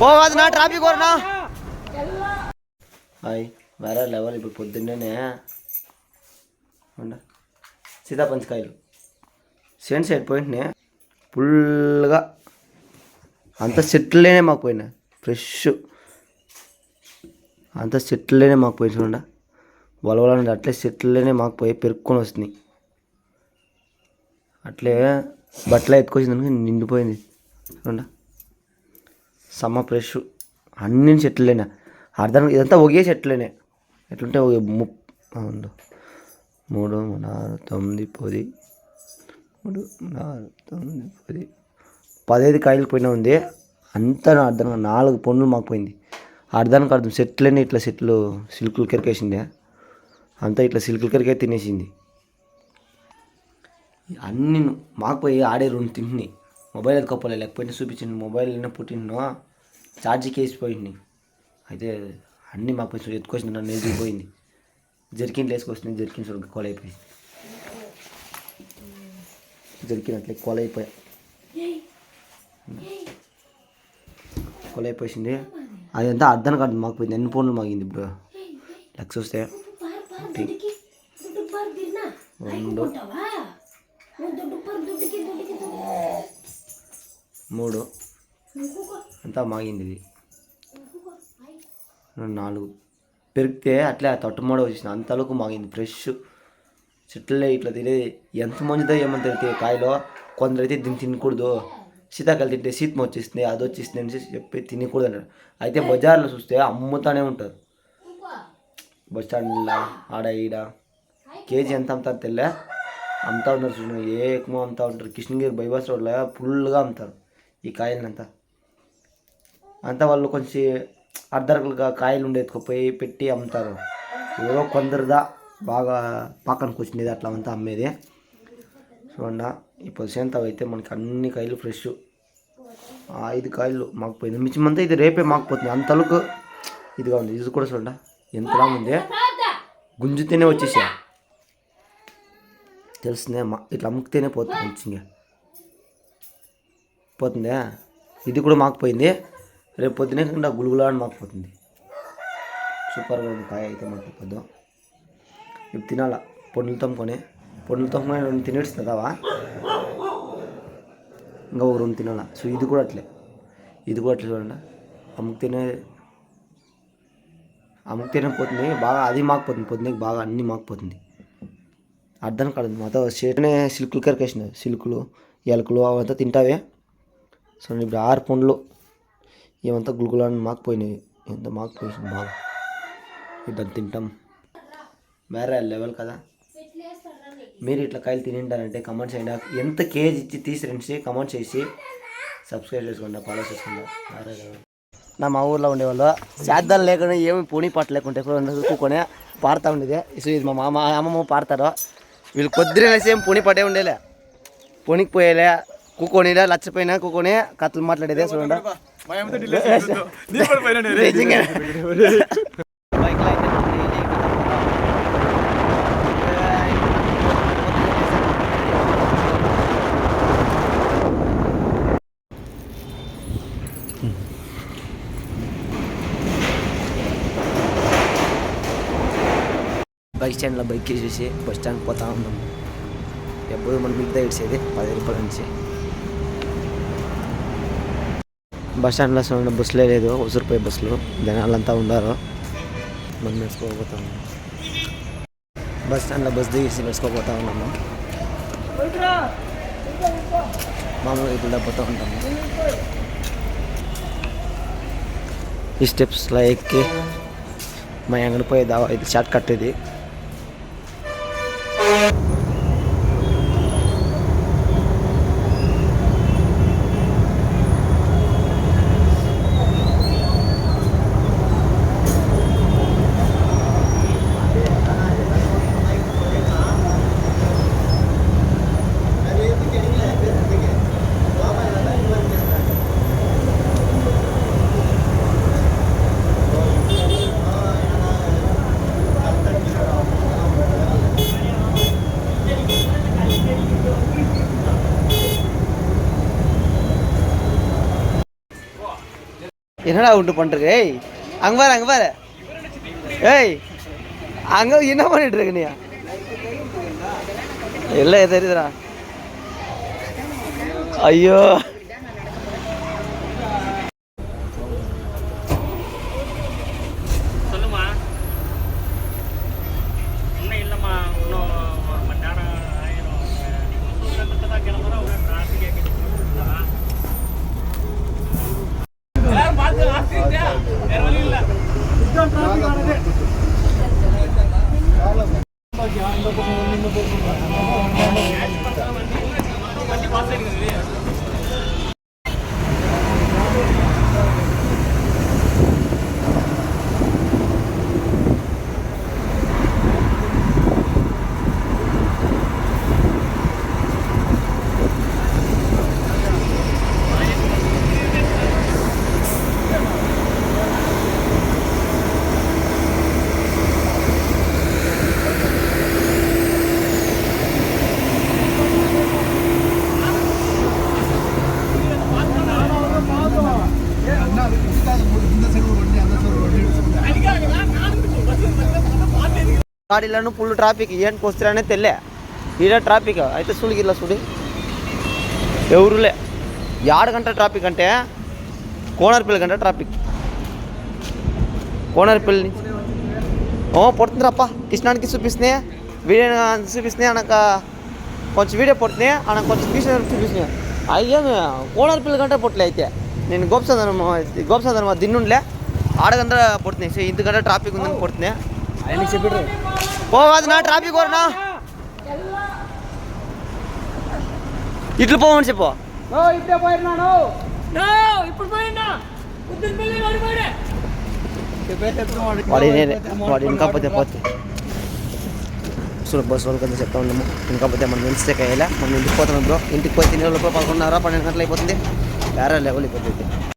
పోవద్దు నా traffic వరనా hi వేరే లెవెల్. ఇప్పుడు పొద్దున్నే సీతాపంచకాయలు సైడ్ పోయింటునే ఫుల్గా అంత సెట్లేనే మాకు పోయినా ఫ్రెష్ అంత సెట్లేనే మాకు పోయి చూడ వలవలండి అట్లే సెట్లేనే మాకు పోయి పెరుక్కొని వస్తుంది. అట్లే బట్టలు ఎత్తుకొచ్చిందానికి నిండిపోయింది చూడ సమ్మ ఫ్రెష్ అన్ని చెట్లేనే అర్థం. ఇదంతా ఒకే చెట్లేనే ఎట్లుంటే 3 4 9 10 3 4 9 15 కాయలు పోయినా ఉంది. అంతా అర్థం 4 పండ్లు మాకు పోయింది. అర్థానికి అర్థం సెట్లేనే ఇట్లా సెట్లు సిల్కులు కెరికేసింది. అంతా ఇట్లా సిల్కులు కెరికే తినేసింది. అన్నీ మాకు పోయి ఆడే 2 తింటున్నాయి. మొబైల్ ఎత్తుకోపోలే లేకపోతే చూపించింది. మొబైల్ పుట్టినో ఛార్జీకి వేసిపోయింది. అయితే అన్నీ మాకు పోయి ఎత్తుకొచ్చింది. నన్ను ఎదిగిపోయింది. జర్కిన్లు వేసుకొచ్చినాయి. జర్కిన్స్ కోల్ అయిపోయింది. జర్కిన్ అట్లే కోల్ అయిపోయింది. అదంతా అర్థానికి కాదు మాకు పోయింది. ఎన్ని ఫోన్లు మాగింది ఇప్పుడు లెక్క వస్తే 2 3 అంతా మాగింది. ఇది 4 పెరిగితే అట్లే తొట్టమూడ వచ్చేసింది. అంతలోకి మాగింది ఫ్రెష్ చెట్లే ఇట్లా తినేది. ఎంత మంచిదో ఏమంత తెలితే కాయలో కొందరైతే దీన్ని తినకూడదు, శీతాకాయలు తింటే శీతం వచ్చేస్తుంది, అది వచ్చేస్తుంది అని చెప్పి తినకూడదు అన్నారు. అయితే బజార్లో చూస్తే అమ్ముతానే ఉంటారు. బస్ స్టాండ్లో ఆడ ఈడ కేజీ ఎంత అమ్ముతారు తెల్లే అమ్ముతా ఉంటారు. చూడండి ఏకమో అమ్ముతా ఉంటారు. కృష్ణగిరి బైపాస్ రోడ్లో ఫుల్గా అమ్ముతారు ఈ కాయలనంతా. అంతా వాళ్ళు కొంచెం అర్ధరకులుగా కాయలు ఉండే ఎత్తుకుపోయి పెట్టి అమ్ముతారు. ఎవరో కొందరుదా బాగా పక్కనకు వచ్చినది అట్లా అంతా అమ్మేది. చూడండి ఇప్పుడు సేంతావు అయితే మనకి అన్ని కాయలు ఫ్రెష్. 5 కాయలు మాకు పోయింది. మించమంతా ఇది రేపే మాకుపోతుంది. అంతలోకి ఇదిగా ఉంది. ఇది కూడా చూడండి ఎంతలా ఉంది. గుంజుతేనే వచ్చేసా తెలుస్తుందే. ఇట్లా అమ్ముకుతేనే పోతుంది మంచిగా పోతుందా. ఇది కూడా మాకుపోయింది. రేపు పొద్దునే కింద గులుగులా అని మాకుపోతుంది. సూపర్గా ఉంది కాయ అయితే మాకు పొద్దు. ఇప్పుడు తినాలా పొన్నులు తమ్ముకొని 2 తినేస్తుంది కావా ఇంకా 2 తినాలా. సో ఇది కూడా అట్లే చూడండి అమ్ముకుతేనే పోతుంది బాగా. అది మాకుపోతుంది పొద్దున్నకి బాగా అన్నీ మాకుపోతుంది. అర్థం కాదు మాతో చేతనే సిల్కులు కరికేసినాయి. సిల్కులు ఎలకలు అవంతా తింటావే. సో ఇప్పుడు 6 పండ్లు ఏమంతా గులుగులని మాకుపోయినాయి. ఎంత మాకుపోయింది బాగా. ఇద్దరు తింటాం వేరే లెవెల్ కదా. మీరు ఇట్లా కాయలు తింటారంటే కమెంట్ చేయండి. ఎంత కేజీ ఇచ్చి తీసిరండి కమెంట్ చేసి సబ్స్క్రైబ్ చేసుకోండి, ఫాలో చేసుకోండి. వేరే లెవెల్. మా ఊర్లో ఉండేవాళ్ళు శాద్దాలు లేకుండా ఏమి పొని పాట లేకుంటే కూకొని పాడుతూ ఉండేది. సో ఇది మా అమ్మమ్మ పాడతారు. వీళ్ళు కొద్దిగా సేమ్ పొని పాటే ఉండేలే. పొనికి పోయేలే కూకోనిలే లచ్చపోయినా కూకొని కథలు మాట్లాడేదే చూడండి. బైక్ స్టాండ్లో బైక్ వేసేసి బస్ స్టాండ్కి పోతా ఉన్నాం. ఎప్పుడు మనం మిగతా ఇచ్చేది 10 రూపాయల నుంచి. బస్ స్టాండ్లో అసలు బస్సులే లేదు. ఉసురుపోయే బస్సులు జనాలంతా ఉన్నారు. మనం నడుచుకోపోతా ఉన్నాం. బస్ స్టాండ్లో బస్ దిగేసి నడుచుకోపోతా ఉన్నాము. మామూలుగా ఇప్పుడు పోతూ ఉంటాము. ఈ స్టెప్స్లో ఎక్కి మా అంగడి పోయే దావా ఇది షార్ట్ కట్ ఇది. என்னடா விட்டு பண்ணுறது? ஏய் அங்கே பாரு ஏய் அங்கே என்ன பண்ணிட்டு இருக்க நீ? எல்லாம் தெரியுதுடா. ஐயோ சொல்லுமா. இன்னும் இல்லைம்மா, இன்னும் மணி நேரம் ஆயிரும். நீங்கள் தான் கிளம்புறோம். ஒரு டிராஃபிக் எல்லாரும் பார்த்து ஆசிரியா வேற வழி இல்லை. டிராஃபிக் ஆனது வண்டி பாஸ் ஆகிடுது. గాడిలను ఫుల్ ట్రాఫిక్ ఏం వస్తారనే తెల్లే ఈడ ట్రాఫిక్ అయితే చూడు ఇలా చూడు ఎవరులే 2 గంటల ట్రాఫిక్ అంటే కోనర్పల్లి గంట ట్రాఫిక్ కోనర్పల్లి పడుతుందిరప్ప కృష్ణానికి చూపిస్తున్నాయి వీడియో చూపిస్తున్నాయి అనక కొంచెం వీడియో పడుతున్నాయి అనకు కొంచెం చూపిస్తున్నాయి అయ్యేమి కోనర్పల్లి గంట పొట్టలే అయితే నేను గోపసాధన దిన్నుండలే 6 గంటల పడుతున్నాయి సో ఇంతకంటే ట్రాఫిక్ ఉందని పడుతున్నాయి ఆయనకి చెప్పారు పోవాదనా ట్రాఫిక్ వరనా ఇట్లు పోవని చెప్పు ఇప్పుడే పోయినాను ఇప్పుడు పోయినా వాడు ఇంకా పోతే చూడు బస్సు వాళ్ళకి అంతా చెప్తా ఉన్నాము ఇంకా పోతే మనం మిస్టేక్ అయ్యేలా మనం ఇంటికి పోతున్నాం బ్రో ఇంటికి పోయి 3 లోపల 11:30 12 గంటలు అయిపోతుంది వేరే లెవెల్ అయిపోతుంది.